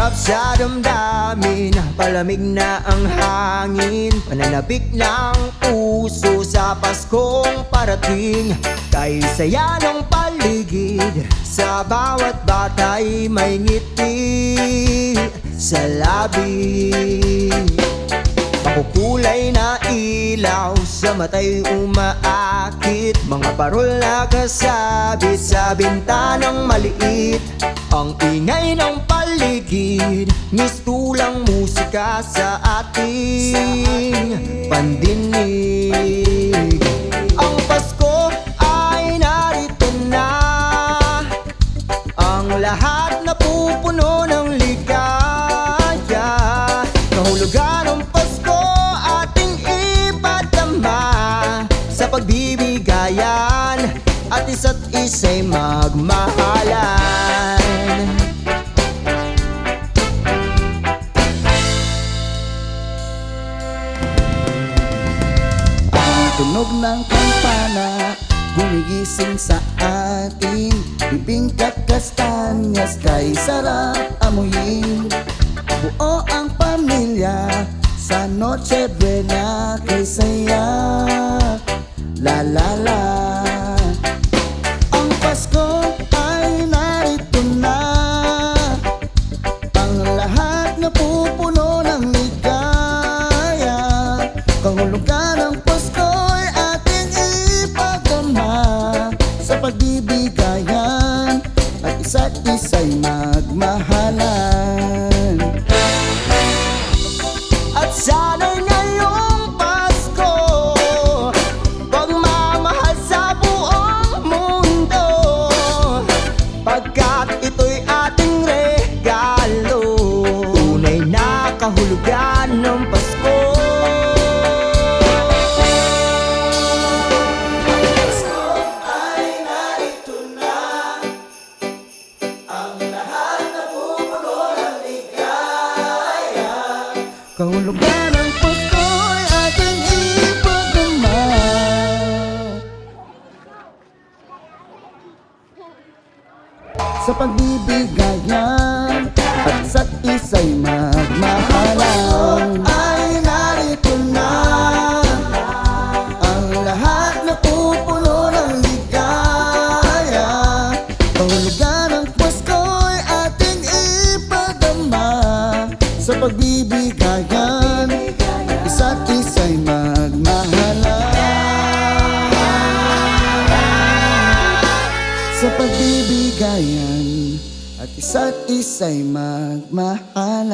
Sarap sa damdamin, palamig na ang hangin, pananabik ng puso sa Paskong parating. Kay saya ng paligid, sa bawat bata'y may ngiti sa labi. Makukulay na ilaw sa mata'y umaakit, mga parol na kasabit sa bintanang maliit. Ang ingay ng paligid, mistulang musika sa ating pandinig. Ang Pasko ay narito na, ang lahat napupuno ng ligaya. Kahulugan ng Pasko ating ipadama, sa pagbibigayan at isa't isa'y magmahalan. Tunog ng kampana, gumigising sa atin. Bibing at kastanyas, kay sarap amuyin. Buo ang pamilya sa Noche Buena, kay saya. La la la. Ang Pasko ay narito na, ang lahat napupuno ng ligaya. Kahulugan ng Pasko ay ating ipagdama, sa pagbibigayan at isa't isa'y magmahalan. At sana'y ngayong Pasko, pagmamahal sa buong mundo, pagkat ito'y ating regalo, tunay na kahulugan ng Pasko. Kahulugan ng Pasko ay ating ipagdama, sa pagbibigayan at isa't isa'y magmahalan. Ay narito na, ang lahat napupuno ng ligaya. Kahulugan ng Pasko ay ating ipadama, sa pagbibigayan, isa't isa'y magmahalan. Sa pagbibigayan at isa't isa'y magmahalan.